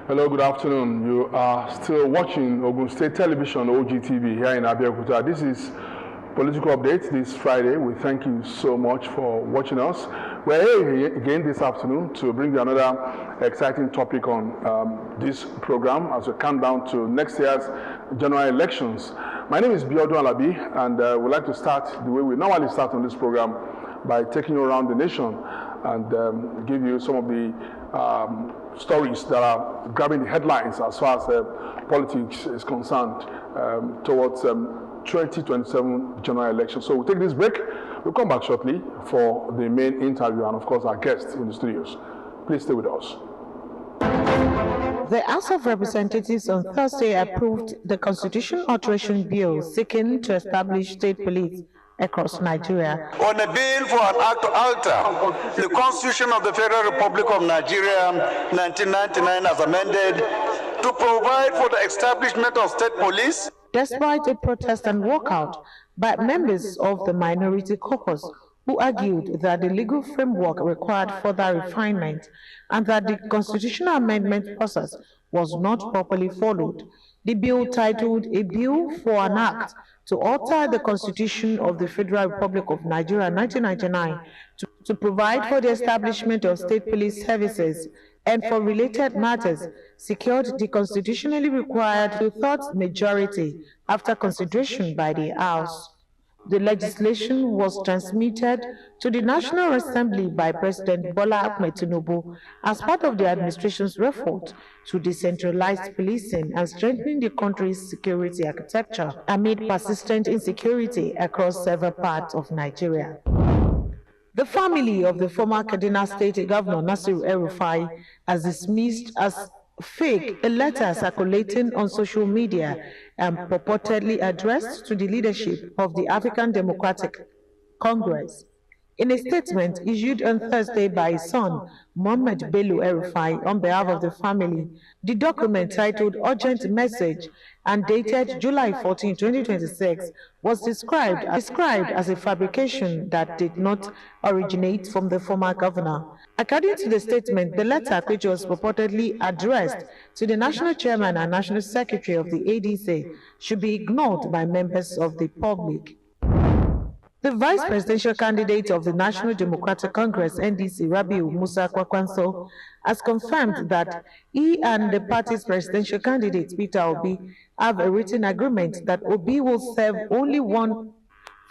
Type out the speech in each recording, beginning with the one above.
Hello, good afternoon. You are still watching Ogun State Television, OGTV, here in Abeokuta. This is Political Update this Friday. We thank you so much for watching us. We're here again this afternoon to bring you another exciting topic on this program as we count down to next year's general elections. My name is Biodun Alabi, and we'd like to start the way we normally start on this program by taking you around the nation and give you some of the stories that are grabbing the headlines as far as politics is concerned towards 2027 general election. So we'll take this break. We'll come back shortly for the main interview and, of course, our guests in the studios. Please stay with us. The House of Representatives on Thursday approved the Constitution Alteration Bill seeking to establish state police across Nigeria. On a bill for an act to alter the Constitution of the Federal Republic of Nigeria 1999 as amended to provide for the establishment of state police. Despite a protest and walkout by members of the minority caucus who argued that the legal framework required further refinement and that the constitutional amendment process was not properly followed, the bill, titled A Bill for an Act to Alter the Constitution of the Federal Republic of Nigeria 1999 to provide for the establishment of state police services and for related matters, secured the constitutionally required two-thirds majority after consideration by the House. The legislation was transmitted to the National Assembly by President Bola Ahmed Tinubu as part of the administration's effort to decentralize policing and strengthen the country's security architecture amid persistent insecurity across several parts of Nigeria. The family of the former Kaduna State Governor Nasiru El-Rufai has dismissed as fake a letter circulating on social media and purportedly addressed to the leadership of the African Democratic Congress. In a statement issued on Thursday by his son, Mohammed Bello El-Rufai, on behalf of the family, the document, titled Urgent Message and dated July 14, 2026, was described as a fabrication that did not originate from the former governor. According to the statement, the letter, which was purportedly addressed to the national chairman and national secretary of the ADC, should be ignored by members of the public. The vice presidential candidate of the National Democratic Congress, NDC, Rabiu Musa Kwakwanso, has confirmed that he and the party's presidential candidate, Peter Obi, have a written agreement that Obi will serve only one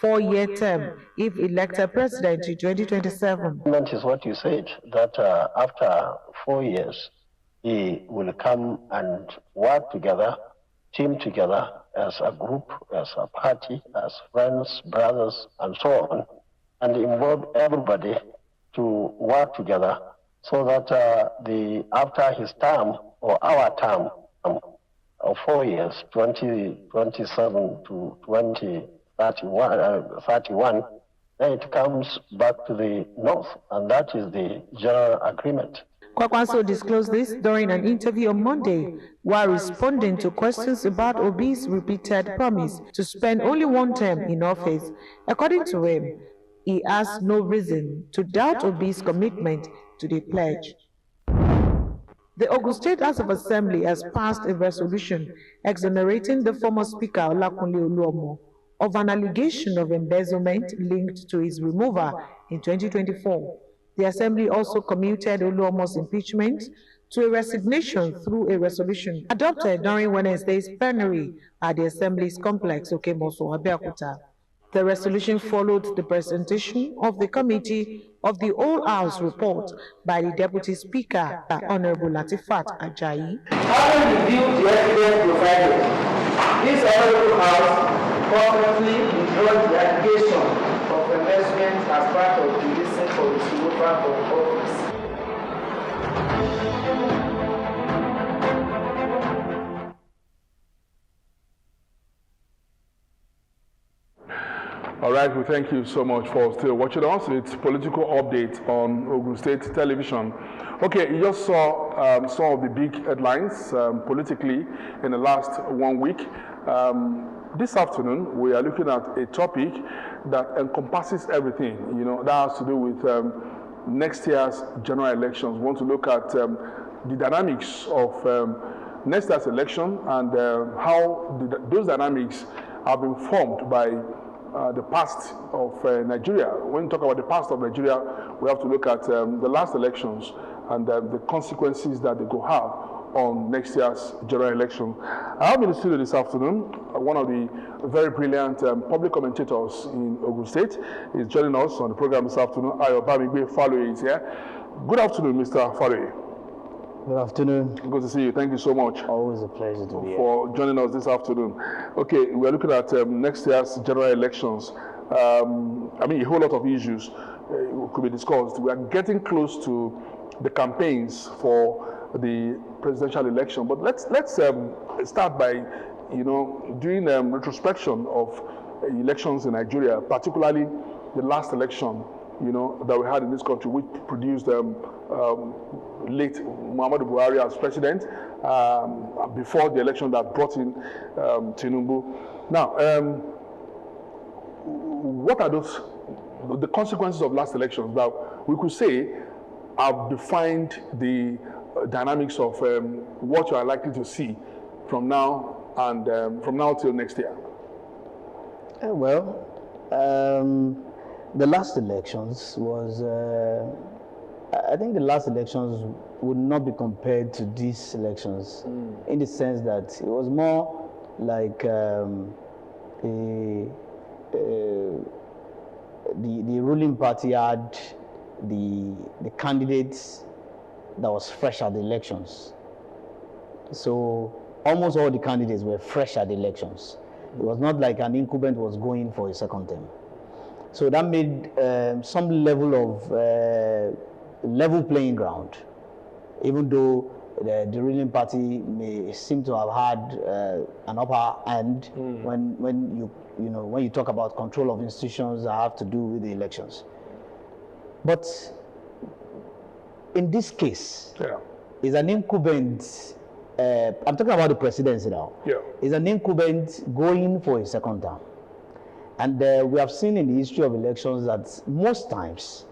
4-year term if elected president in 2027. That is what you said, that after 4 years, he will come and work together, team together, as a group, as a party, as friends, brothers, and so on, and involve everybody to work together so that after his term or our term of 4 years, 2027 to 2031, then it comes back to the north, and that is the general agreement. Kwakwanso disclosed this during an interview on Monday while responding to questions about Obi's repeated promise to spend only one term in office. According to him, he has no reason to doubt Obi's commitment to the pledge. The Ogun State House of Assembly has passed a resolution exonerating the former Speaker Olakunle Oluomo of an allegation of embezzlement linked to his removal in 2024. The Assembly also commuted Oluomo's impeachment to a resignation through a resolution adopted during Wednesday's plenary at the Assembly's complex, Okemoso, Abeokuta. The resolution followed the presentation of the Committee of the Whole House report by the Deputy Speaker, Honorable Latifat Ajayi. Having reviewed the evidence provided, this Honorable House consequently withdraws the allegation of embezzlement as part of the reason for its removal from office. All right, we thank you so much for still watching us. It's Political Update on Ogun State Television. Okay, you just saw some of the big headlines politically in the last 1 week. This afternoon, we are looking at a topic that encompasses everything. You know, that has to do with next year's general elections. We want to look at the dynamics of next year's election and how those dynamics have been formed by the past of Nigeria. When we talk about the past of Nigeria, we have to look at the last elections and the consequences that they go have on next year's general election. I have in the studio this afternoon one of the very brilliant public commentators in Ogun State. He's joining us on the program this afternoon. Ayo Bamigbe Faloye is here. Good afternoon, Mr. Faloye. Good afternoon. Good to see you. Thank you so much. Always a pleasure to be here. For joining us this afternoon. Okay, we're looking at next year's general elections. I mean, a whole lot of issues could be discussed. We are getting close to the campaigns for the presidential election, but let's start by doing retrospection of elections in Nigeria, particularly the last election that we had in this country, which produced late Muhammadu Buhari as president before the election that brought in Tinubu. Now, what are the consequences of last elections that we could say have defined the dynamics of what you are likely to see from now and from now till next year? Well, the last elections was, I think the last elections would not be compared to these elections in the sense that it was more like the ruling party had the candidates that was fresh at the elections. So almost all the candidates were fresh at the elections. It was not like an incumbent was going for a second term. So that made some level of level playing ground, even though the ruling party may seem to have had an upper hand when you talk about control of institutions that have to do with the elections. But in this case, is an incumbent, I'm talking about the presidency now, is an incumbent going for a second term. And we have seen in the history of elections that most times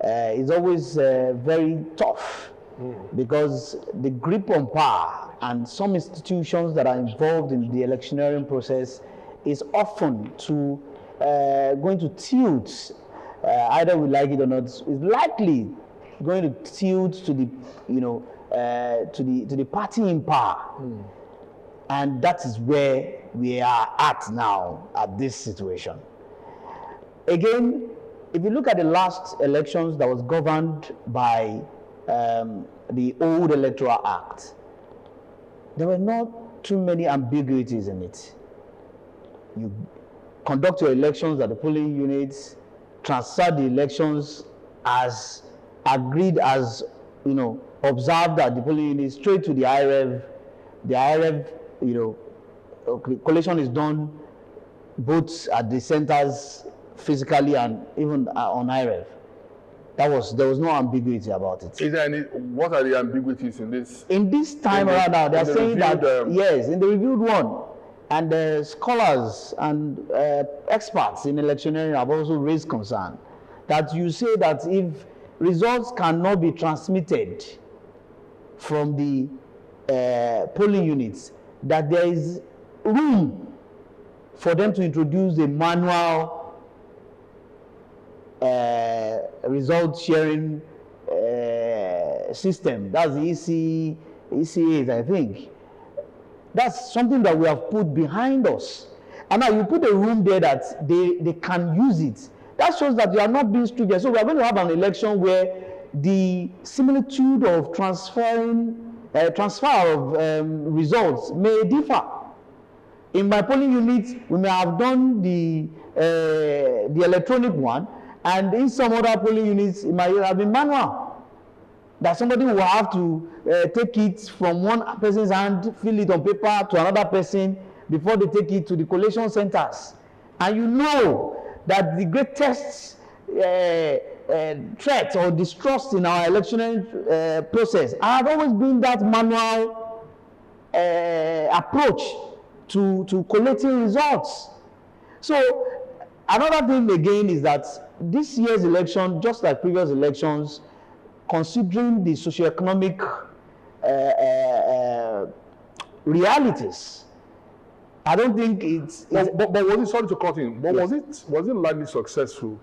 it's always very tough because the grip on power and some institutions that are involved in the electioneering process is often going to tilt, either we like it or not, is likely going to tilt to the to the party in power, and that is where we are at now at this situation. Again, if you look at the last elections that was governed by the old Electoral Act, there were not too many ambiguities in it. You conduct your elections at the polling units, transfer the elections as agreed, as observed at the polling units, straight to the IREV. The IREV, collation is done both at the centers physically and even on IREV. There was no ambiguity about it. Is there any? What are the ambiguities in this? In this time around now, they are saying that yes, in the reviewed one, and scholars and experts in electioneering have also raised concern that you say that if results cannot be transmitted from the polling units, that there is room for them to introduce a manual result sharing system. That's the ECAs, I think. That's something that we have put behind us. And now you put a room there that they can use it. That shows that you are not being stringent. So we are going to have an election where the similitude of transfer of results may differ. In my polling unit, we may have done the electronic one, and in some other polling units, it might have been manual. That somebody will have to take it from one person's hand, fill it on paper to another person before they take it to the collation centers. And you know that the greatest threat or distrust in our electionary process has always been that manual approach to collecting results. So another thing again is that this year's election, just like previous elections, considering the socioeconomic realities, I don't think it's but was it, sorry to cut in, but was it largely successful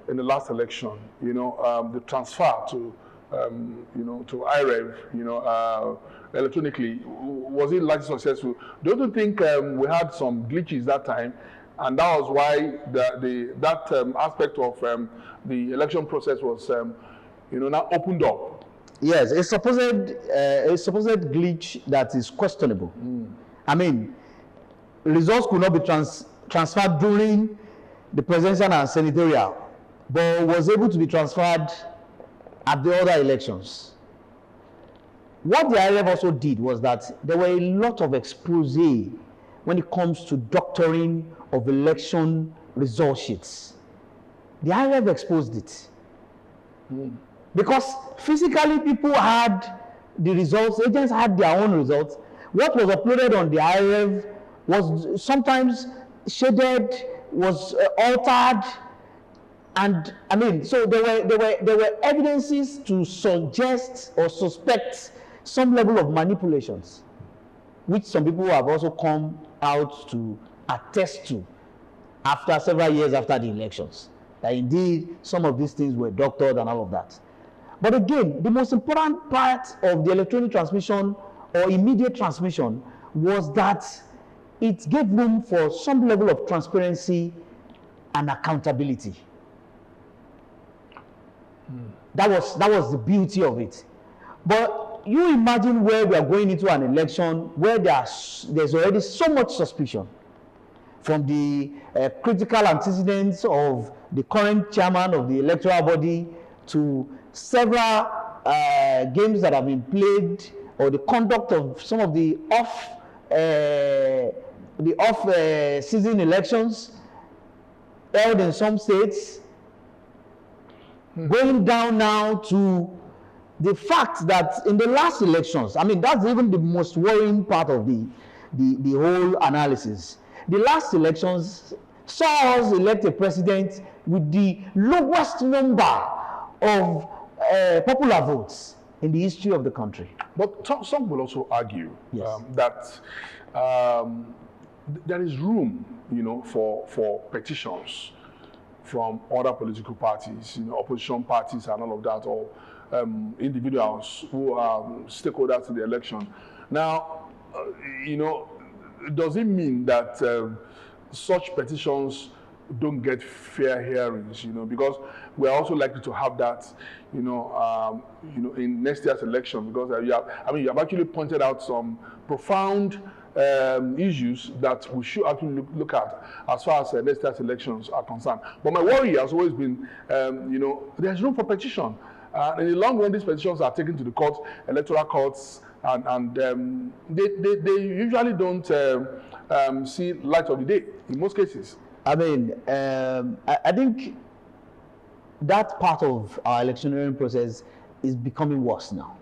in the last election? The transfer to to IREV, electronically, was it largely successful? Don't you think we had some glitches that time, and that was why that aspect of the election process was now opened up? Yes, a supposed glitch that is questionable. I mean, results could not be transferred during the presidential and senatorial, but was able to be transferred at the other elections. What the IREF also did was that there were a lot of expose when it comes to doctoring of election result sheets. The IREF exposed it. Because physically people had the results, agents had their own results. What was uploaded on the IREF was sometimes shaded, was altered, and I mean, so there were evidences to suggest or suspect some level of manipulations, which some people have also come out to attest to after several years after the elections, that indeed some of these things were doctored and all of that. But again, the most important part of the electronic transmission or immediate transmission was that it gave room for some level of transparency and accountability. That was the beauty of it. But you imagine where we are going into an election where there's already so much suspicion, from the critical antecedents of the current chairman of the electoral body to several games that have been played, or the conduct of some of the off-season elections held in some states, going down now to the fact that in the last elections, I mean, that's even the most worrying part of the whole analysis. The last elections saw us elect a president with the lowest number of popular votes in the history of the country. But some will also argue Yes. that there is room, for petitions from other political parties, opposition parties and all of that, or individuals who are stakeholders in the election. Now, does it mean that such petitions don't get fair hearings? Because we are also likely to have that, in next year's election. Because you have actually pointed out some profound issues that we should actually look at as far as next year's elections are concerned. But my worry has always been, there's room for petition. In the long run, these petitions are taken to the courts, electoral courts, and they usually don't see light of the day in most cases. I mean, I think that part of our electioneering process is becoming worse now.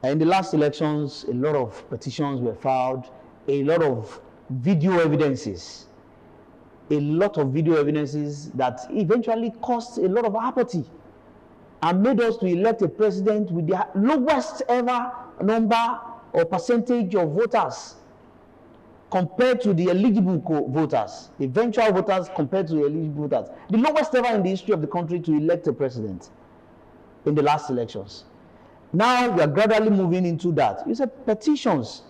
In the last elections, a lot of petitions were filed, a lot of video evidences that eventually caused a lot of apathy and made us to elect a president with the lowest ever number or percentage of voters compared to the eligible voters, eventual voters compared to the eligible voters. The lowest ever in the history of the country to elect a president in the last elections. Now we are gradually moving into that. You said petitions.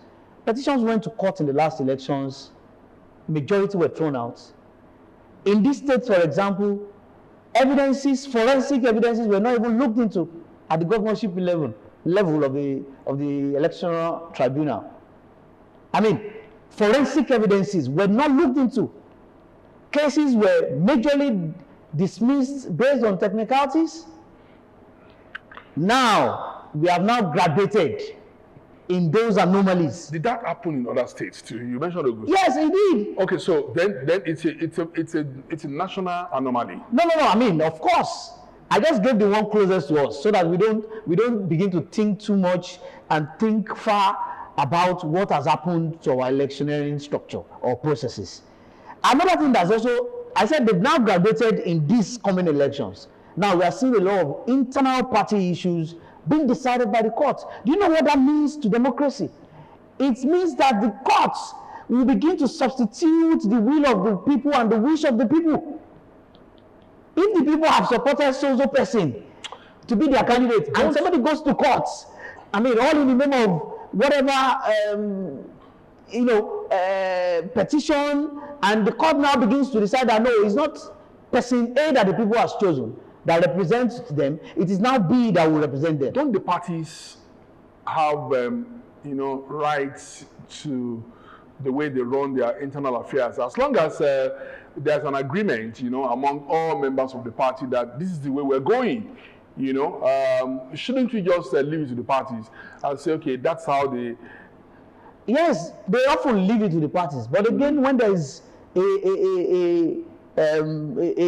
Petitions went to court in the last elections. Majority were thrown out. In this state, for example, forensic evidences were not even looked into at the governorship level of the electoral tribunal. I mean, forensic evidences were not looked into. Cases were majorly dismissed based on technicalities. Now, we have now graduated in those anomalies. Did that happen in other states too? You mentioned Ogun. Yes, indeed. Okay, so then it's a national anomaly. No. I mean, of course, I just gave the one closest to us so that we don't begin to think too much and think far about what has happened to our electioneering structure or processes. Another thing that's also I said they've now graduated in these coming elections. Now we are seeing a lot of internal party issues being decided by the courts. Do you know what that means to democracy? It means that the courts will begin to substitute the will of the people and the wish of the people. If the people have supported so-so person to be their candidate, and somebody goes to courts, I mean, all in the name of whatever, petition, and the court now begins to decide that no, it's not person A that the people has chosen that represents them, it is now B that will represent them. Don't the parties have, rights to the way they run their internal affairs? As long as there's an agreement, among all members of the party that this is the way we're going, shouldn't we just leave it to the parties and say, okay, that's how they... Yes, they often leave it to the parties. But again, when there is a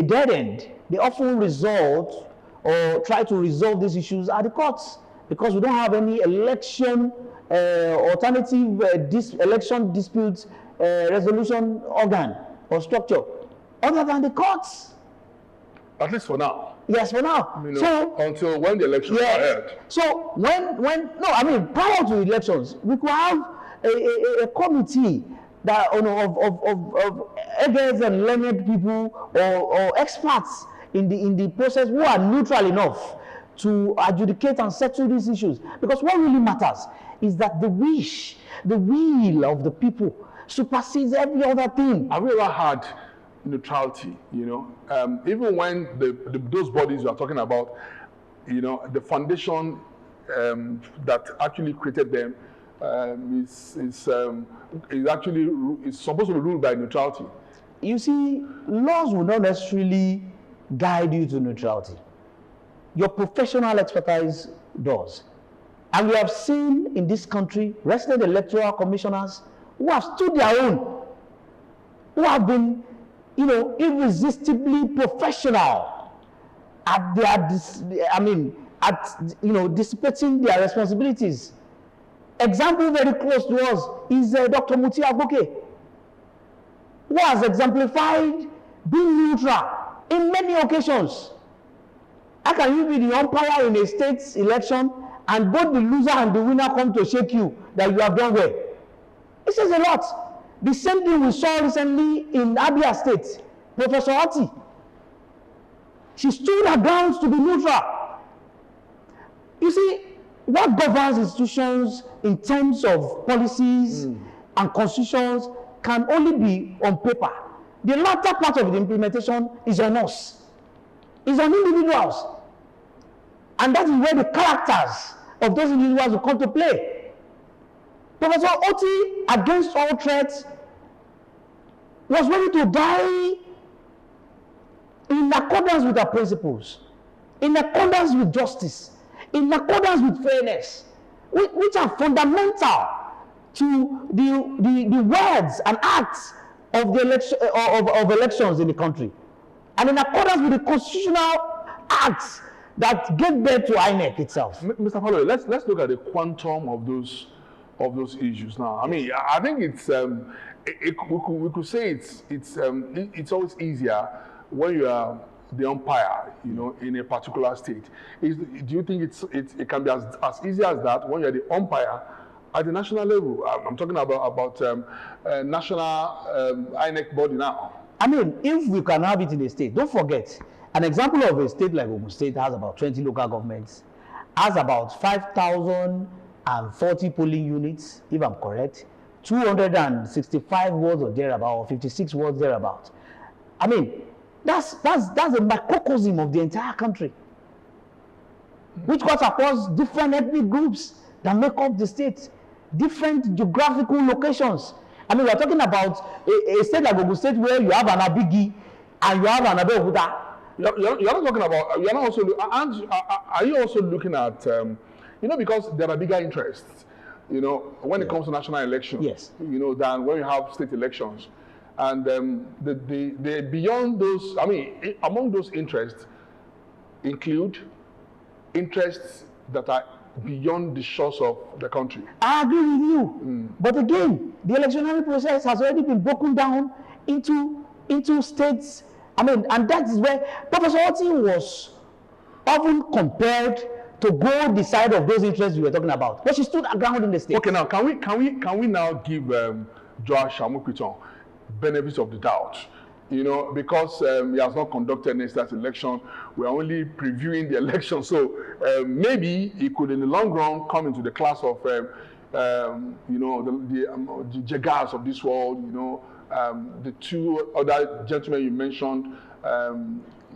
dead end, they often resort or try to resolve these issues at the courts, because we don't have any election alternative election dispute resolution organ or structure other than the courts. At least for now. Yes, for now. So until when the elections are held. So prior to elections, we could have a committee that of experts and learned people or experts in the process who are neutral enough to adjudicate and settle these issues. Because what really matters is that the will of the people supersedes every other thing. Have we ever had neutrality? Even when those bodies you are talking about, the foundation that actually created them is supposed to be ruled by neutrality. You see, laws will not necessarily guide you to neutrality. Your professional expertise does. And we have seen in this country resident electoral commissioners who have stood their own, who have been, irresistibly professional at dissipating their responsibilities. Example very close to us is Dr. Muti Agboke, who has exemplified being neutral in many occasions. How can you be the umpire in a state election and both the loser and the winner come to shake you that you have done well? It says a lot. The same thing we saw recently in Abia State, Professor Oti. She stood her grounds to be neutral. You see, what governs institutions in terms of policies and constitutions can only be on paper. The latter part of the implementation is on us. It's on individuals. And that is where the characters of those individuals will come to play. Professor Oti, against all threats, was ready to die in accordance with her principles, in accordance with justice, in accordance with fairness, which are fundamental to the words and acts of the elections in the country, and in accordance with the constitutional acts that gave birth to INEC itself. Mr. Follow, let's look at the quantum of those issues now. I mean, I think it's we could say it's always easier when you are the umpire, in a particular state. Do you think it can be as easy as that when you're the umpire at the national level? I'm talking about national INEC body now. I mean, if we can have it in a state, don't forget, an example of a state like Ogun State has about 20 local governments, has about 5,040 polling units, if I'm correct, 265 wards or thereabout, or 56 wards thereabout. I mean, that's a microcosm of the entire country, which cuts across different ethnic groups that make up the state, different geographical locations. I mean, we're talking about a state like Ogun State where you have an Abigi and you have an Abeokuta. You're not talking about. You're not also. Are you also looking at? Because there are bigger interests. When it comes to national elections. Yes. Than when you have state elections. And the beyond those, among those interests include interests that are beyond the shores of the country. I agree with you. But again, the electionary process has already been broken down into states I mean, and that is where Professor Oti was often compelled to go the side of those interests you were talking about. But she stood her ground in the state. Okay, now can we now give Josh Amupiton benefits of the doubt? You know, because he has not conducted next year's election, we are only previewing the election. So maybe he could, in the long run, come into the class of, you know, the Jagas of this world. You know, the two other gentlemen you mentioned.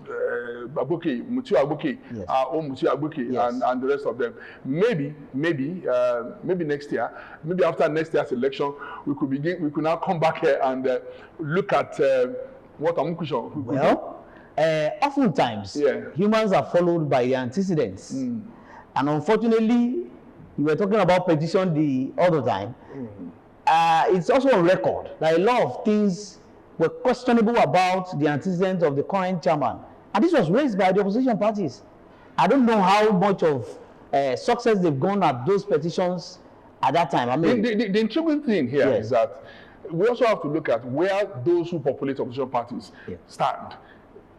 Mutiu Abuke, Yes. Mutiu Abuke, Yes. and the rest of them. Maybe next year, maybe after next year's election, we could now come back here and look at what Amukusho. Well, oftentimes, humans are followed by the antecedents. And unfortunately, you were talking about petition the other time. It's also on record that a lot of things were questionable about the antecedents of the current chairman. And this was raised by the opposition parties. I don't know how much of success they've gone at those petitions at that time. I mean, the intriguing thing here is that we also have to look at where those who populate opposition parties stand.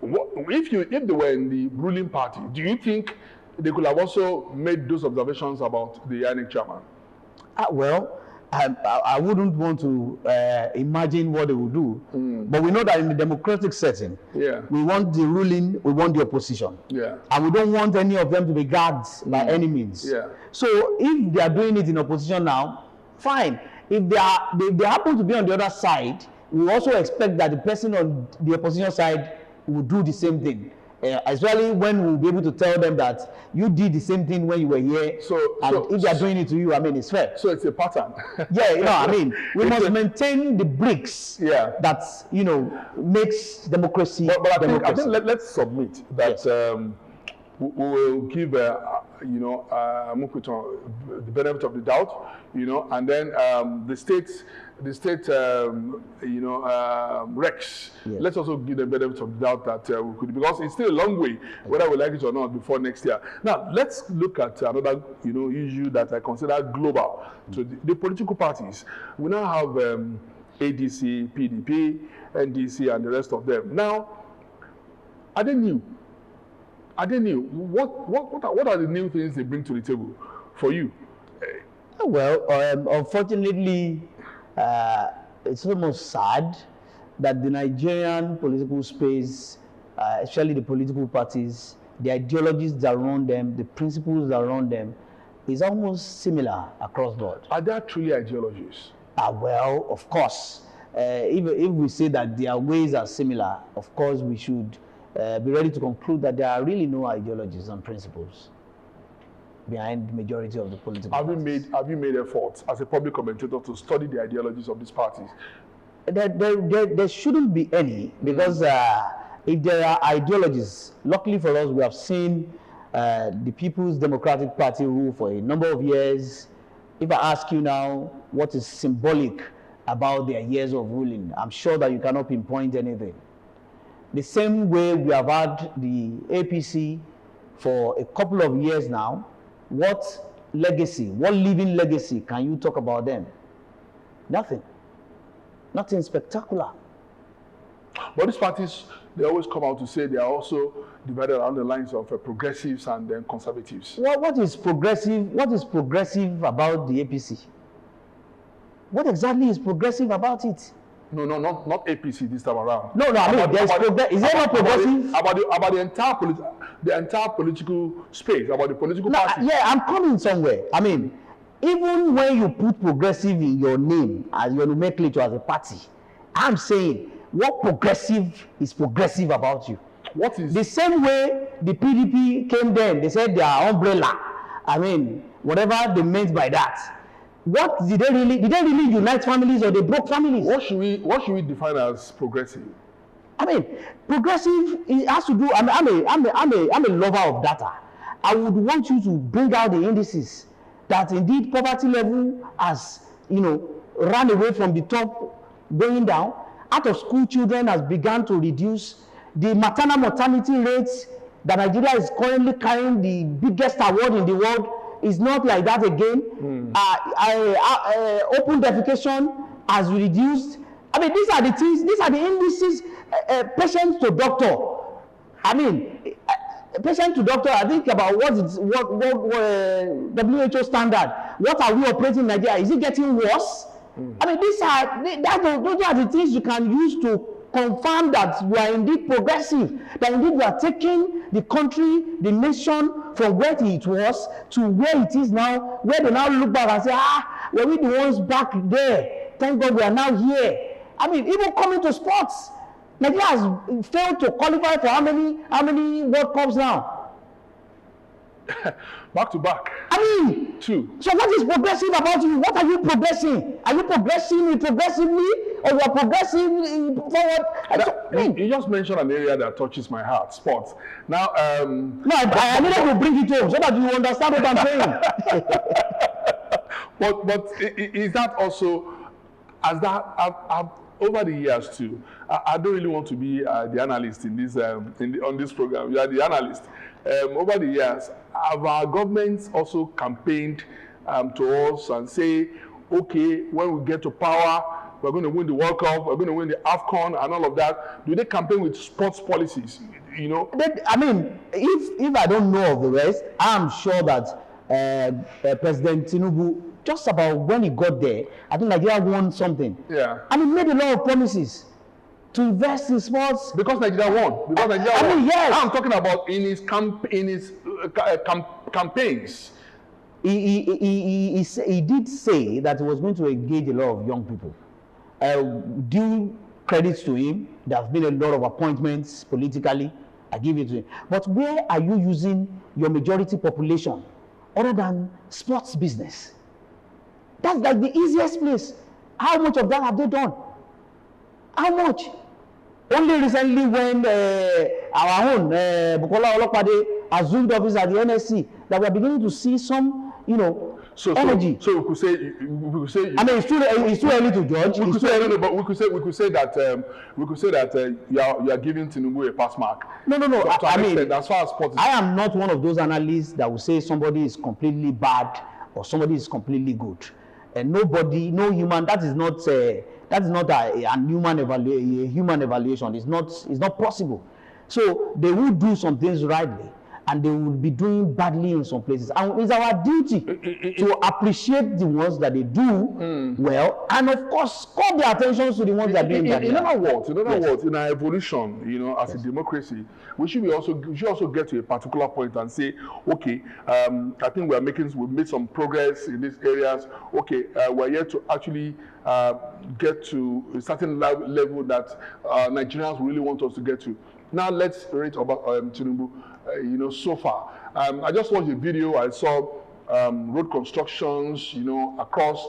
If they were in the ruling party, do you think they could have also made those observations about the INEC chairman? Well, I wouldn't want to imagine what they would do, but we know that in the democratic setting, we want the ruling, we want the opposition, and we don't want any of them to be gagged by any means. So if they are doing it in opposition now, fine. If they happen to be on the other side, we also expect that the person on the opposition side will do the same thing. Especially when we'll be able to tell them that you did the same thing when you were here, and if they are doing it to you, I mean, it's fair. So it's a pattern. You know, I mean, we must maintain the bricks that, you know, makes democracy. But I think let's submit that we will give you know, Mukuton the benefit of the doubt, you know, and then the state you know, Rex, let's also give the benefit of the doubt that we could, because it's still a long way, whether we like it or not, before next year. Now, let's look at another, you know, issue that I consider global. So the political parties, we now have ADC, PDP, NDC, and the rest of them. Now, are they new? Are they new? What are the new things they bring to the table for you? Well, unfortunately, it's almost sad that the Nigerian political space, especially the political parties, the ideologies that run them, the principles that run them, is almost similar across board. Are there truly ideologies? Well, of course. If we say that their ways are similar, of course we should be ready to conclude that there are really no ideologies and principles behind the majority of the political parties. Have you made efforts as a public commentator to study the ideologies of these parties? There shouldn't be any, because if there are ideologies, luckily for us, we have seen the People's Democratic Party rule for a number of years. If I ask you now what is symbolic about their years of ruling, I'm sure that you cannot pinpoint anything. The same way we have had the APC for a couple of years now. What legacy, what living legacy can you talk about them? Nothing. Nothing spectacular. But these parties, they always come out to say they are also divided around the lines of progressives and then conservatives. What is progressive? What is progressive about the APC? What exactly is progressive about it? No, not APC this time around. No, I mean, is there not progressive? About the entire political space, about the political parties. Yeah, I'm coming somewhere. I mean, even when you put progressive in your name as your nomenclature as a party, I'm saying, what progressive is progressive about you? What is the same way the PDP came then? They said they are umbrella. I mean, whatever they meant by that. What did they really unite families, or they broke families? What should we define as progressive? I mean, progressive, it has to do. I'm a lover of data. I would want you to bring out the indices that indeed poverty level has, you know, run away from the top, going down. Out of school children has begun to reduce. The maternal mortality rates that Nigeria is currently carrying the biggest award in the world is not like that again. Open defecation has reduced. I mean, these are the things, these are the indices patient to doctor. I mean, patient to doctor. I think about what WHO standard. What are we operating in Nigeria? Is it getting worse? I mean, those are the things you can use to confirm that you are indeed progressive, that indeed you are taking the country, the nation from where it was to where it is now, where they now look back and say, were we the ones back there? Thank God we are now here. I mean, even coming to sports, Nigeria has failed to qualify for how many World Cups now? Back to back. I mean, 2. So what is progressive about you? What are you progressing? Are you progressing progressively, or you are progressing forward? You just mentioned an area that touches my heart, sports. Now, no, I needed to bring it home so that you understand what I'm saying. but is that also, as that over the years too? I don't really want to be the analyst in this on this program. You are the analyst. Over the years, have our governments also campaigned to us and say, okay, when we get to power, we're going to win the World Cup, we're going to win the AFCON and all of that? Do they campaign with sports policies? You know? I mean, if I don't know of the rest, I'm sure that President Tinubu, just about when he got there, I think Nigeria won something. Yeah. And he made a lot of promises to invest in sports. Because Nigeria won. Because Nigeria won. I mean, yes. I'm talking about in his campaigns. He did say that he was going to engage a lot of young people. Due credits to him, there have been a lot of appointments politically. I give it to him. But where are you using your majority population other than sports business? That's like the easiest place. How much of that have they done? How much? Only recently when our own Bukola Olopade assumed office at the NSC, that we are beginning to see some, energy. So we could say. I mean, it's too early to judge. We could say that you are giving Tinubu a pass mark. No. I mean, as far as sports, I am not one of those analysts that will say somebody is completely bad or somebody is completely good. And no human. That is not a human evaluation. It's not possible. So they will do some things rightly, and they will be doing badly in some places. And it's our duty to appreciate the ones that they do well, and of course, call their attention to the ones that are doing badly. In other words, in our evolution, as a democracy, we should also get to a particular point and say, okay, I think we've made some progress in these areas. Okay, we're yet to actually get to a certain level that Nigerians really want us to get to. Now let's rate about Tinubu. So far, I just watched a video. I saw road constructions, across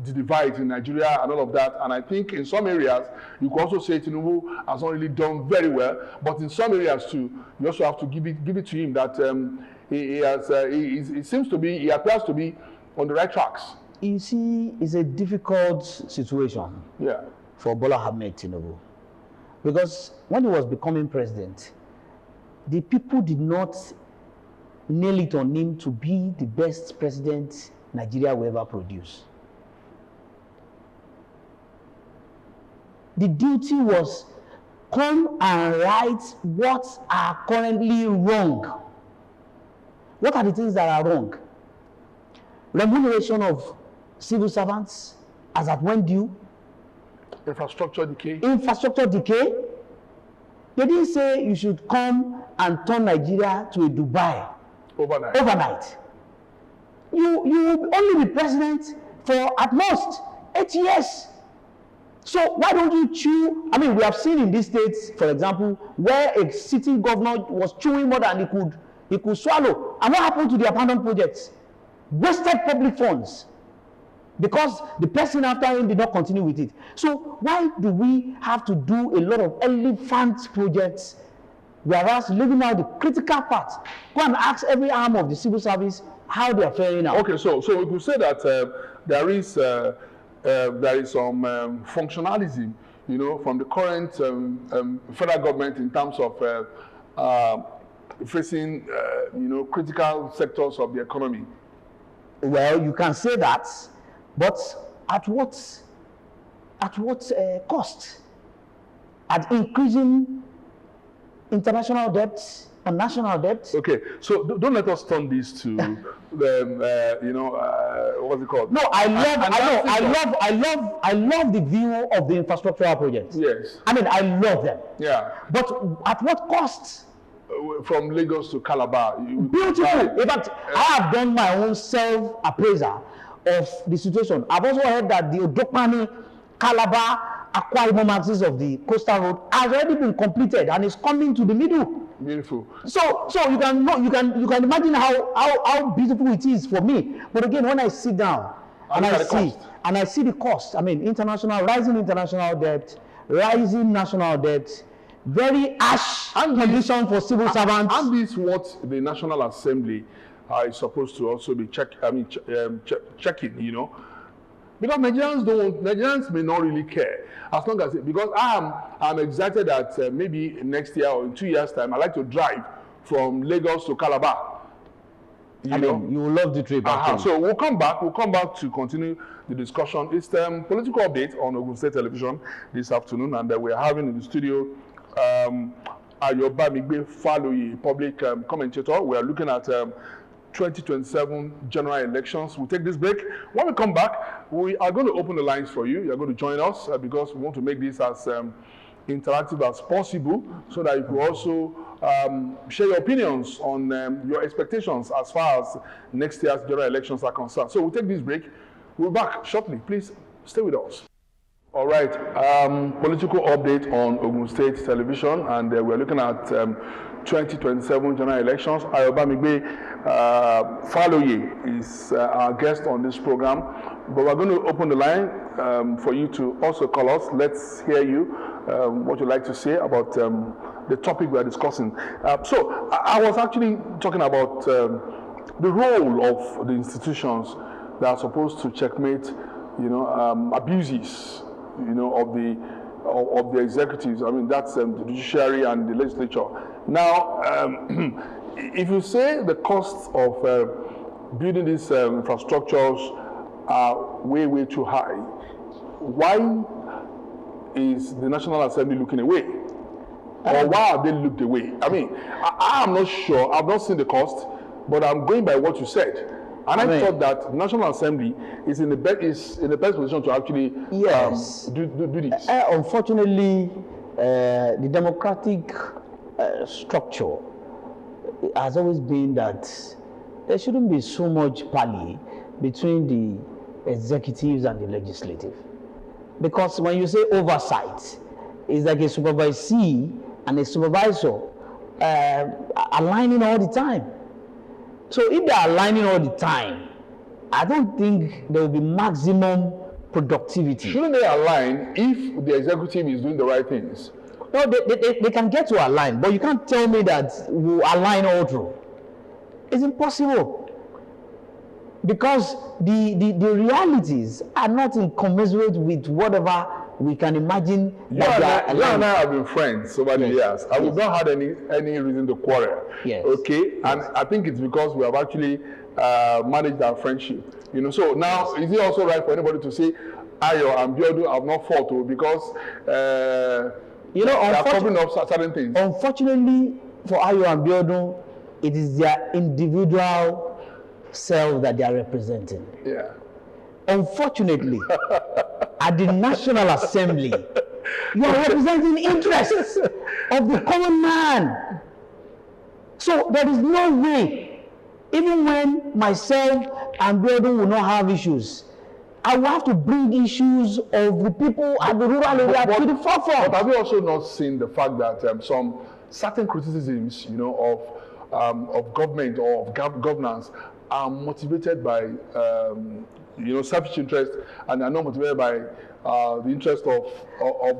the divide in Nigeria and all of that. And I think in some areas, you can also say Tinubu has not really done very well. But in some areas too, you also have to give it to him that he appears to be on the right tracks. You see, it's a difficult situation for Bola Ahmed Tinubu. Because when he was becoming president, the people did not nail it on him to be the best president Nigeria will ever produce. The duty was come and right what are currently wrong. What are the things that are wrong? Remuneration of civil servants as at when due. Infrastructure decay. They didn't say you should come and turn Nigeria to a Dubai overnight. You will only be president for at most 8 years. So why don't you chew? I mean, we have seen in these states, for example, where a sitting governor was chewing more than he could swallow. And what happened to the abandoned projects? Wasted public funds. Because the person after him did not continue with it. So why do we have to do a lot of elephant projects, whereas leaving out the critical part? Go and ask every arm of the civil service how they are faring out. Okay, so we could say that there is some functionalism, from the current federal government in terms of facing, critical sectors of the economy. Well, you can say that. But at what cost? at increasing international debts and national debts. Okay, so don't let us turn this to what's it called? No, I love the view of the infrastructural projects. Yes. I mean, I love them. Yeah. But at what cost? From Lagos to Calabar. Beautiful. In fact, I have done my own self-appraisal of the situation. I've also heard that the Odokmani, Calabar, Akwa Ibom axis of the coastal road has already been completed and is coming to the middle. Beautiful. So you can imagine how beautiful it is for me. But again, when I sit down and I see the cost, I mean, rising international debt, rising national debt, very harsh condition for civil servants. And this is what the National Assembly is supposed to also be checking, because Nigerians may not really care as long as because I'm excited that maybe next year or in 2 years' time I'd like to drive from Lagos to Calabar. You will love the trip. So we'll come back to continue the discussion. It's political update on Ogun State Television this afternoon, and we're having in the studio Ayobamigbe Faloye, public commentator. We are looking at 2027 general elections. We'll take this break. When we come back, we are going to open the lines for you. You're going to join us because we want to make this as interactive as possible so that you can also share your opinions on your expectations as far as next year's general elections are concerned. So we'll take this break. We'll be back shortly. Please stay with us. All right, political update on Ogun State Television, and we're looking at 2027 general elections. Ayobamigbe Faloye is our guest on this program, but we're going to open the line for you to also call us. Let's hear you, what you'd like to say about the topic we are discussing. So I was actually talking about the role of the institutions that are supposed to checkmate, abuses, of the executives. I mean, that's the judiciary and the legislature. Now, if you say the costs of building these infrastructures are way too high, why is the National Assembly looking away? Or why have they looked away? I mean, I'm not sure. I've not seen the cost, but I'm going by what you said. And I thought that the National Assembly is in the best position to actually do this. Unfortunately, the democratic structure has always been that there shouldn't be so much parley between the executives and the legislative. Because when you say oversight, it's like a supervisee and a supervisor aligning all the time. So if they are aligning all the time, I don't think there will be maximum productivity. Shouldn't they align if the executive is doing the right things? No, they can get to align, but you can't tell me that we'll align all through. It's impossible. Because the realities are not incommensurate with whatever we can imagine. You and I have been friends over the years, and we've not had any reason to quarrel. Yes. Okay, and I think it's because we have actually managed our friendship. So now is it also right for anybody to say, Ayo and Biodu have not fought because they are covering up certain things? Unfortunately for Ayo and Biodu, it is their individual self that they are representing. Yeah. Unfortunately, at the National Assembly, you are representing interests of the common man. So there is no way, even when myself and Biodu will not have issues, I will have to bring issues of the people at the rural area to the forefront. But have you also not seen the fact that some certain criticisms, of government or of governance are motivated by selfish interest, and are not motivated by the interest of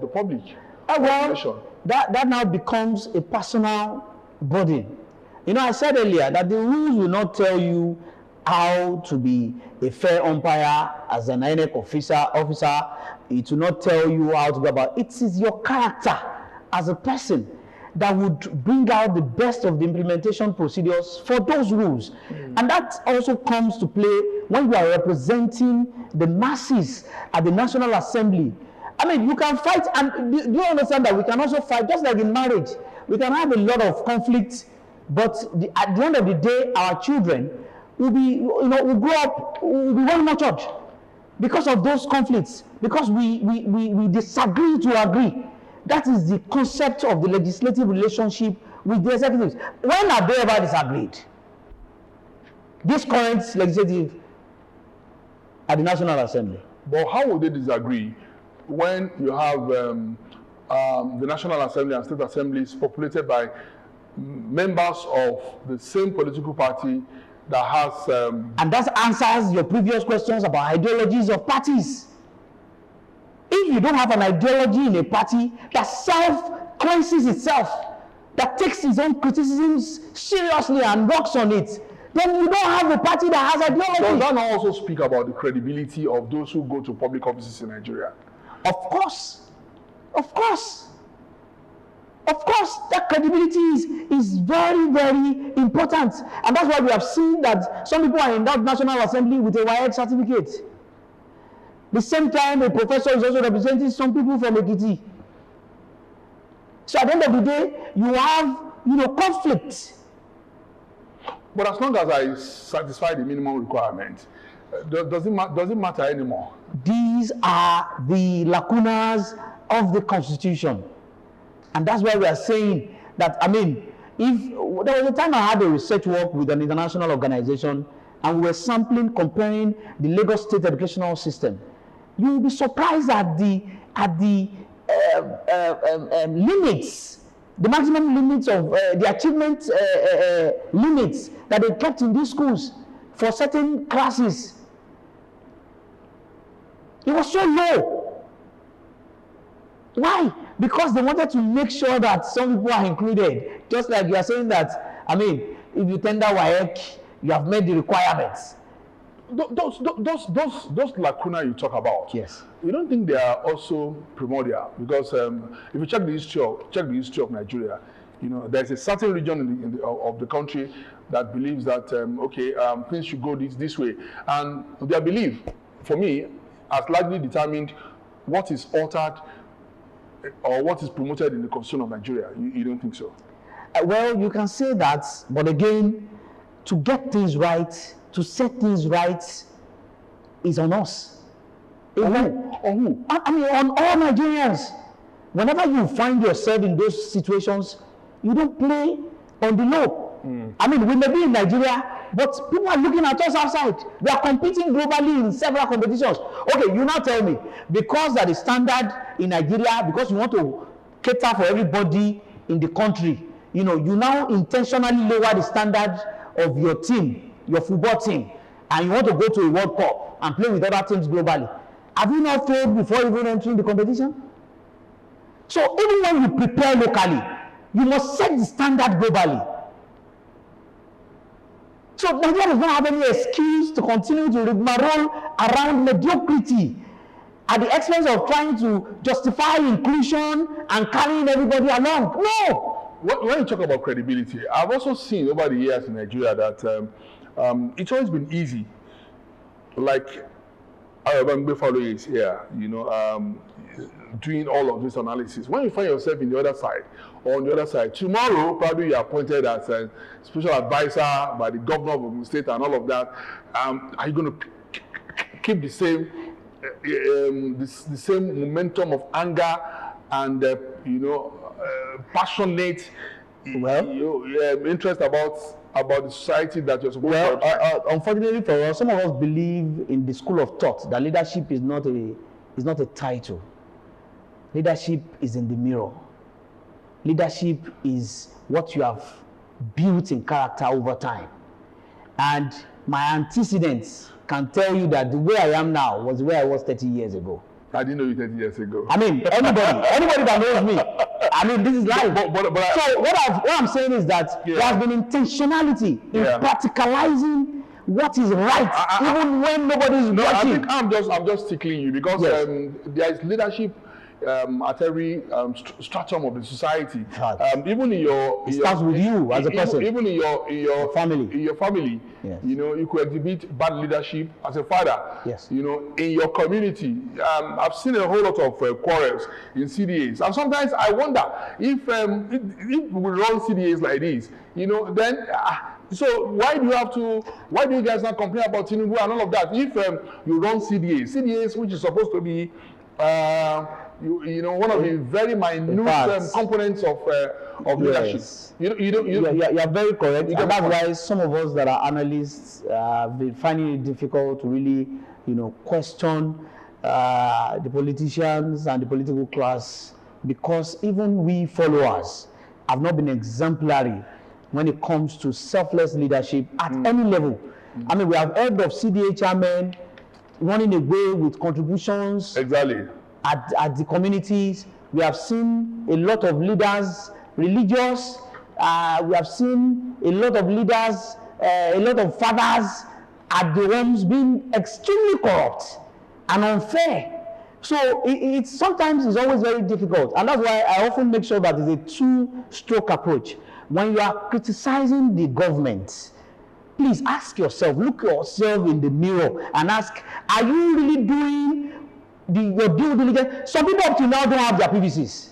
the public? Well, that now becomes a personal burden. I said earlier that the rules will not tell you how to be a fair umpire as an INEC officer. It will not tell you how to go about it. It is your character as a person that would bring out the best of the implementation procedures for those rules. And that also comes to play when you are representing the masses at the National Assembly. I mean, you can fight, and do you understand that we can also fight, just like in marriage? We can have a lot of conflict, but at the end of the day, our children will be, will grow up, will be very matured because of those conflicts, because we disagree to agree. That is the concept of the legislative relationship with the executives. When have they ever disagreed? This current legislative at the National Assembly. But how would they disagree when you have the National Assembly and State Assemblies populated by members of the same political party that has... And that answers your previous questions about ideologies of parties. If you don't have an ideology in a party that self-cleanses itself, that takes its own criticisms seriously and works on it, then you don't have a party that has ideology. Does that not also speak about the credibility of those who go to public offices in Nigeria? Of course. Of course. Of course, that credibility is very, very important. And that's why we have seen that some people are in that National Assembly with a WAEC certificate. The same time, a professor is also representing some people from Ekiti. So at the end of the day, you have, conflict. But as long as I satisfy the minimum requirement, does it matter anymore? These are the lacunas of the Constitution. And that's why we are saying that, if there was a time I had a research work with an international organization and we were sampling, comparing the Lagos State educational system, you will be surprised at the limits, the maximum limits of the achievement limits that they kept in these schools for certain classes. It was so low. Why? Because they wanted to make sure that some people are included. Just like you are saying that, if you tender WAEC, you have made the requirements. Those lacuna you talk about, yes, you don't think they are also primordial? Because if you check the history of Nigeria, there's a certain region of the country that believes that things should go this way, and their belief, for me, has largely determined what is altered or what is promoted in the constitution of Nigeria. You don't think so? Well, you can say that, but again, to get things right, to set things right, is on us. On who? On all Nigerians. Whenever you find yourself in those situations, you don't play on the low. We may be in Nigeria, but people are looking at us outside. We are competing globally in several competitions. Okay, you now tell me, because that is standard in Nigeria, because you want to cater for everybody in the country, you now intentionally lower the standard of your team, your football team, and you want to go to a World Cup and play with other teams globally. Have you not failed before even entering the competition? So even when you prepare locally, you must set the standard globally. So Nigeria does not have any excuse to continue to rigmarole around mediocrity at the expense of trying to justify inclusion and carrying everybody along. No! When you talk about credibility, I've also seen over the years in Nigeria that it's always been easy. Like, Buffalo is here, doing all of this analysis. When you find yourself in the other side, or on the other side, tomorrow probably you are appointed as a special advisor by the governor of the state and all of that. Are you going to keep the same the same momentum of anger and passionate interest about the society that you're supposed to? Unfortunately for us, some of us believe in the school of thought that leadership is not a title. Leadership is in the mirror. Leadership is what you have built in character over time. And my antecedents can tell you that the way I am now was the way I was 30 years ago. I didn't know you 30 years ago. Anybody that knows me, this is life. So what I'm saying is that there has been intentionality in practicalizing what is right, even when nobody is watching. I think I'm just tickling you because there is leadership at every stratum of the society. Right. Even in your, It starts with you as a person. Even in your family. In your family, Yes. you know, you could exhibit bad leadership as a father. Yes. You know, in your community, I've seen a whole lot of quarrels in CDAs, and sometimes I wonder if we run CDAs like this, you know, then. So why do you guys not complain about Tinubu and all of that? If you run CDAs, which is supposed to be, you know, one of the very minute components of leadership. Yes. You are very correct. And that's why some of us that are analysts have been finding it difficult to really, you know, question the politicians and the political class, because even we followers have not been exemplary when it comes to selfless leadership at any level. I mean, we have heard of CDA chairmen running away with contributions at the communities. We have seen a lot of leaders, religious. We have seen a lot of leaders, a lot of fathers at the homes being extremely corrupt and unfair. So it's sometimes it's always very difficult, and that's why I often make sure that it's a two-stroke approach. When you are criticizing the government, please ask yourself, look yourself in the mirror and ask, are you really doing your due diligence? Some people up to now don't have their PVCs.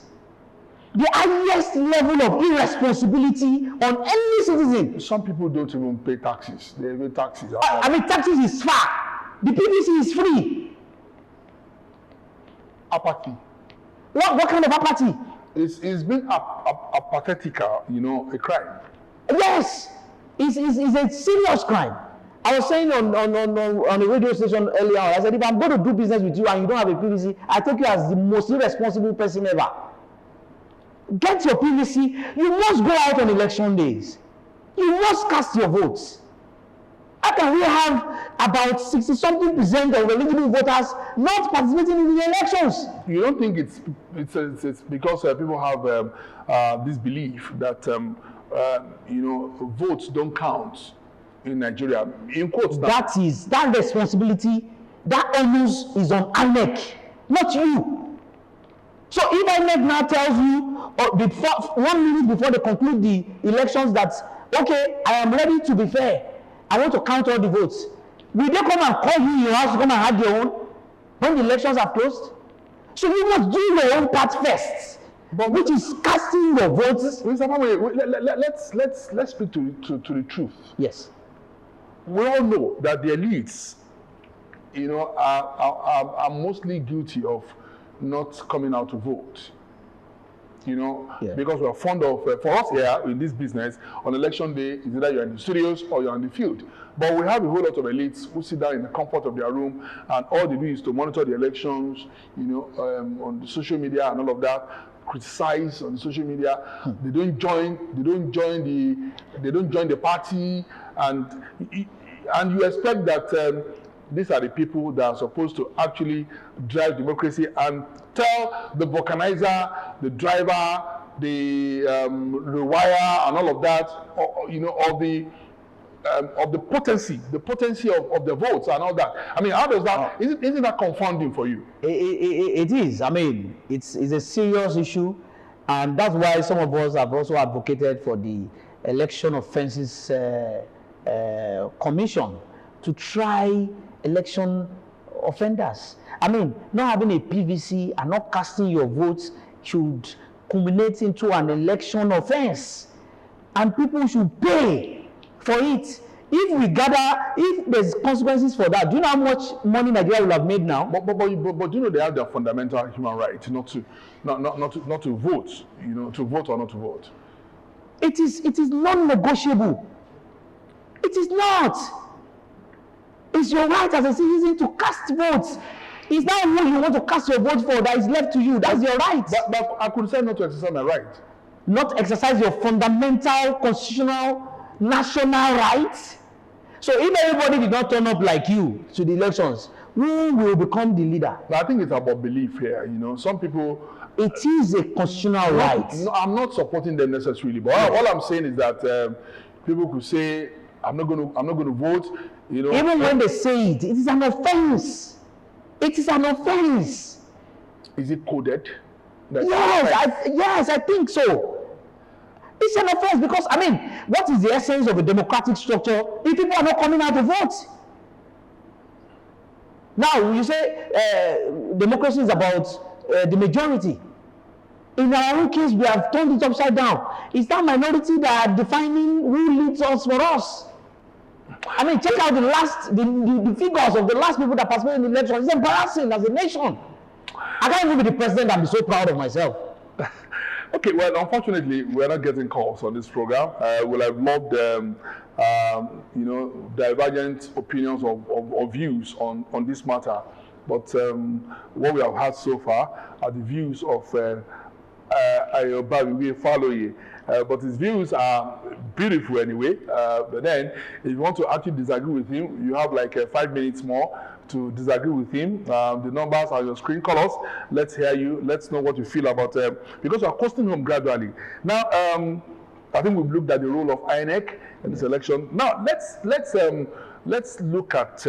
The highest level of irresponsibility on any citizen. Some people don't even pay taxes. They pay taxes. I mean, taxes is far. The PVC is free. Apathy. What kind of apathy? It's been apathetic, you know, a crime. Yes, it's a serious crime. I was saying on a radio station earlier on, I said, if I'm going to do business with you and you don't have a PVC, I take you as the most irresponsible person ever. Get your PVC. You must go out on election days. You must cast your votes. How can we have about 60-something% of eligible voters not participating in the elections? You don't think it's because people have this belief that you know, votes don't count in Nigeria? In quotes, that responsibility, that onus is on INEC, not you. So if INEC now tells you before 1 minute before they conclude the elections that, okay, I am ready to be fair, I want to count all the votes, will they come and call you in your house to come and have your own when the elections are closed? So you must do your own part first, which is casting your votes. Mr. Mame, let's speak to the truth. Yes. We all know that the elites, you know, are mostly guilty of not coming out to vote. You know, because we are fond of, for us here in this business, on election day, it's either you're in the studios or you're on the field. But we have a whole lot of elites who sit down in the comfort of their room, and all they do is to monitor the elections, you know, on the social media and all of that, criticize on the social media. They don't join the party, and you expect that these are the people that are supposed to actually drive democracy and tell the vulcanizer, the driver, the rewire, and all of that, you know, of the potency of the votes and all that. I mean, how does that? Isn't that confounding for you? It is. I mean, it's a serious issue, and that's why some of us have also advocated for the Election Offences Commission to try election offenders. I mean, not having a PVC and not casting your votes should culminate into an election offense, and people should pay for it. If there's consequences for that, do you know how much money Nigeria will have made now? But do you know they have their fundamental human right not to vote, you know, to vote or not to vote? It is non-negotiable. It is not. It's your right as a citizen to cast votes. It's not who you want to cast your vote for that is left to you. That's your right. But I could say not to exercise my right. Not exercise your fundamental, constitutional, national rights. So if everybody did not turn up like you to the elections, who will become the leader? But I think it's about belief here. You know, some people. It is a constitutional right. No, I'm not supporting them necessarily, but all I'm saying is that people could say, I'm not going to vote. You know, even when they say it, it is an offense. It is an offense. Is it coded? Yes, I think so. It's an offense because, I mean, what is the essence of a democratic structure if people are not coming out to vote? Now, you say democracy is about the majority. In our own case, we have turned it upside down. It's that minority that are defining who leads us for us. I mean, check out the figures of the last people that participated in the election. It's embarrassing as a nation. I can't even be the president and be so proud of myself. Okay, well, unfortunately, we're not getting calls on this program. We'll have loved, divergent opinions or views on this matter. But what we have had so far are the views of Ayobawi Faloye. But his views are beautiful anyway. But then, if you want to actually disagree with him, you have like 5 minutes more to disagree with him. The numbers are your screen. Call us. Let's hear you. Let's know what you feel about because we are costing home gradually. Now, I think we've looked at the role of INEC in this election. Now, let's look at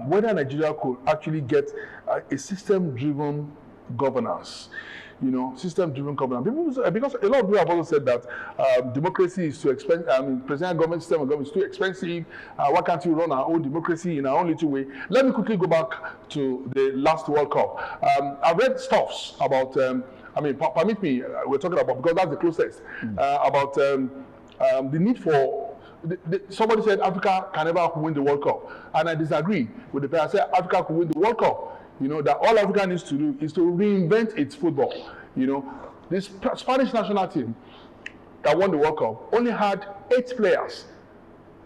whether Nigeria could actually get a system-driven governance. System-driven governance. Because a lot of people have also said that democracy is too expensive. I mean, presidential government system of government is too expensive. Why can't we run our own democracy in our own little way? Let me quickly go back to the last World Cup. I've read stuffs about. Permit me. We're talking about because that's the closest about the need for. Somebody said Africa can never win the World Cup, and I disagree with the person. I said Africa could win the World Cup. That all Africa needs to do is to reinvent its football. This Spanish national team that won the World Cup only had 8 players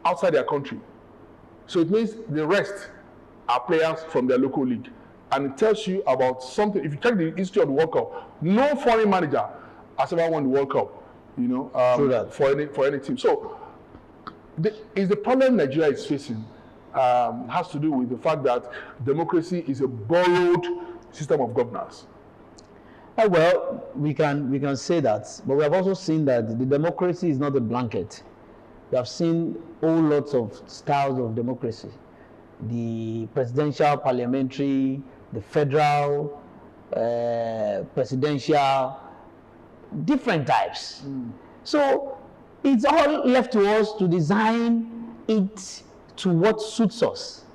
outside their country. So it means the rest are players from their local league. And it tells you about something. If you check the history of the World Cup, no foreign manager has ever won the World Cup, for any team. So is the problem Nigeria is facing has to do with the fact that democracy is a borrowed system of governance. Well, we can say that, but we have also seen that the democracy is not a blanket. We have seen whole lots of styles of democracy: the presidential, parliamentary, the federal, presidential, different types. So it's all left to us to design it to what suits us.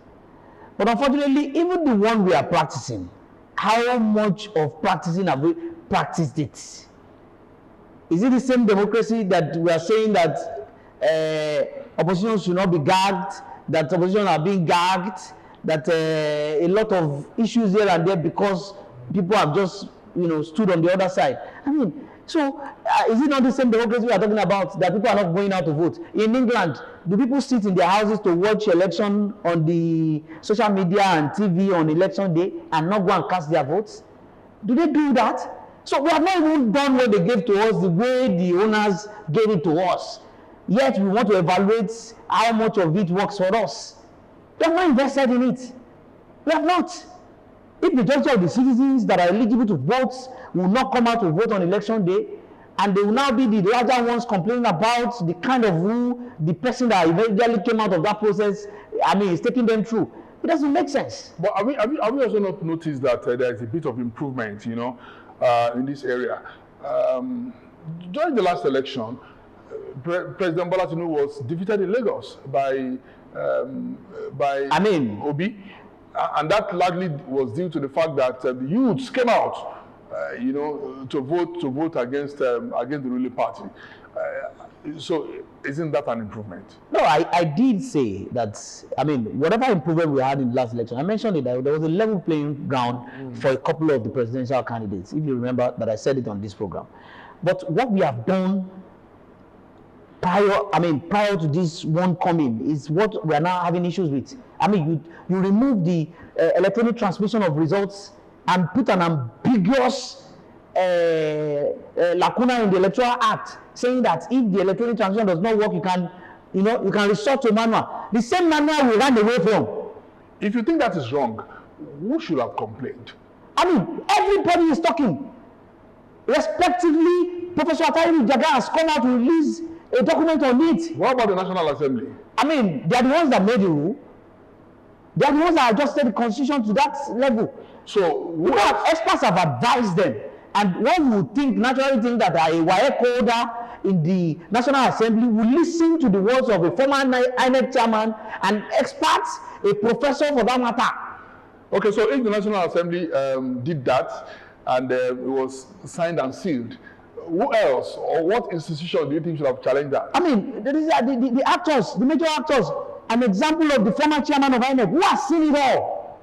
But unfortunately, even the one we are practicing, how much of practicing have we practiced it? Is it the same democracy that we are saying that opposition should not be gagged, that opposition are being gagged, that a lot of issues here and there because people have just stood on the other side? I mean, so is it not the same democracy we are talking about, that people are not going out to vote? In England, do people sit in their houses to watch election on the social media and TV on election day and not go and cast their votes? Do they do that? So we have not even done what they gave to us the way the owners gave it to us. Yet we want to evaluate how much of it works for us. We have not invested in it. We have not. If the majority of the citizens that are eligible to vote will not come out to vote on election day, and they will now be the larger ones complaining about the kind of rule the person that eventually came out of that process, is taking them through. It doesn't make sense. But have we also not noticed that there is a bit of improvement, in this area? During the last election, President Bola Tinubu was defeated in Lagos by Obi. And that largely was due to the fact that the youths came out, to vote against the ruling party. So isn't that an improvement? No, I did say that, whatever improvement we had in the last election, I mentioned it, that there was a level playing ground for a couple of the presidential candidates, if you remember that I said it on this program. But what we have done prior to this one coming is what we are now having issues with. You remove the electronic transmission of results and put an ambiguous lacuna in the Electoral Act, saying that if the electronic transmission does not work, you can resort to manual. The same manual we ran away from. If you think that is wrong, who should have complained? Everybody is talking. Respectively, Professor Atari Jaga has come out to release a document on it. What about the National Assembly? They are the ones that made the rule. They are the ones that adjusted the constitution to that level. So Experts have advised them. And one would naturally think that a WAEC holder in the National Assembly will listen to the words of a former INEC chairman and experts, a professor for that matter. Okay, so if the National Assembly did that and it was signed and sealed, who else or what institution do you think should have challenged that? I mean, the actors, the major actors, an example of the former chairman of INEC who has seen it all.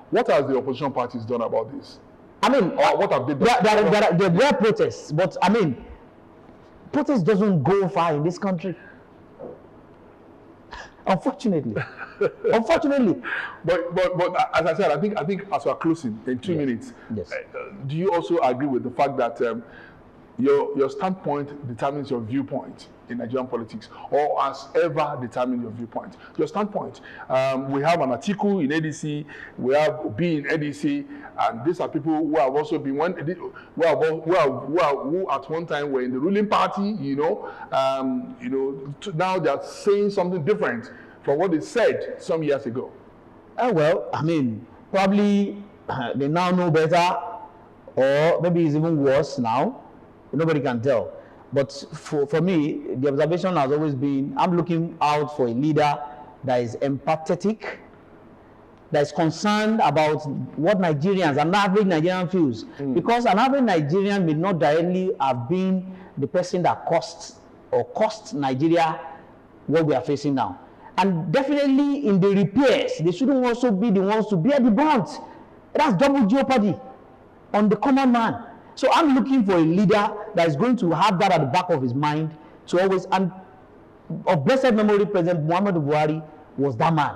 What has the opposition parties done about this? I mean, or what have they done? There were protests, but I mean, protest doesn't go far in this country. Unfortunately. Unfortunately. But as I said, I think as we're closing in 2 minutes, yes. Do you also agree with the fact that your standpoint determines your viewpoint in Nigerian politics, or has ever determined your viewpoint? Your standpoint. We have an article in ADC, we have B in ADC, and these are people who have also been who at one time were in the ruling party. Now they are saying something different from what they said some years ago. Well, I mean, probably they now know better, or maybe it's even worse now. Nobody can tell. But for me, the observation has always been, I'm looking out for a leader that is empathetic, that is concerned about what Nigerians, an average Nigerian feels. Because an average Nigerian may not directly have been the person that cost Nigeria what we are facing now. And definitely in the repairs, they shouldn't also be the ones to bear the brunt. That's double jeopardy on the common man. So I'm looking for a leader that is going to have that at the back of his mind to always, and of blessed memory, President Muhammadu Buhari was that man.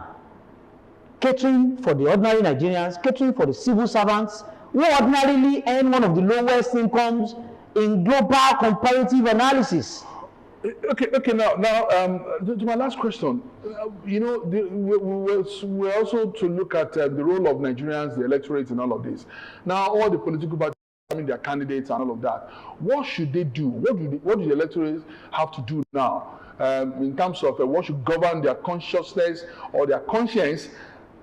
Catering for the ordinary Nigerians, catering for the civil servants, who ordinarily earn one of the lowest incomes in global comparative analysis. Okay. Now, to my last question, we're also to look at the role of Nigerians, the electorate, and all of this. Now, all the political parties, their candidates and all of that. What should they do? What do the electorate have to do now in terms of what should govern their consciousness or their conscience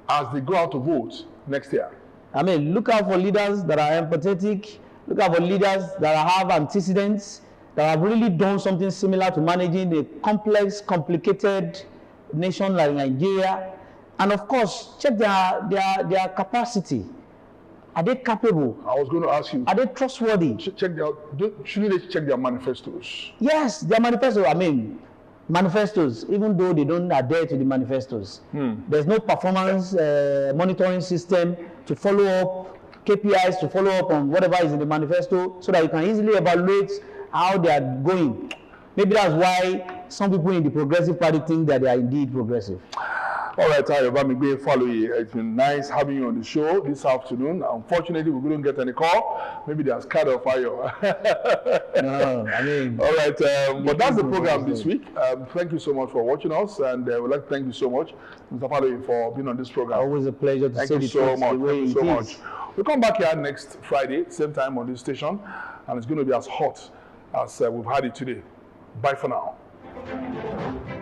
as they go out to vote next year? I mean, look out for leaders that are empathetic. Look out for leaders that have antecedents, that have really done something similar to managing a complex, complicated nation like Nigeria. And of course, check their capacity. Are they capable? I was going to ask you. Are they trustworthy? Shouldn't they check their manifestos? Yes, their manifestos. I mean, manifestos, even though they don't adhere to the manifestos. There's no performance monitoring system to follow up, KPIs to follow up on whatever is in the manifesto so that you can easily evaluate how they are going. Maybe that's why some people in the Progressive Party think that they are indeed progressive. All right, it's been nice having you on the show this afternoon. Unfortunately, we couldn't get any call. Maybe they are scared of fire. No, I mean... All right, but that's the program this week. Thank you so much for watching us, and we'd like to thank you so much, Mr. Faloyi, for being on this program. Always a pleasure to see you so much. Thank you so much. We'll come back here next Friday, same time on this station, and it's going to be as hot as we've had it today. Bye for now.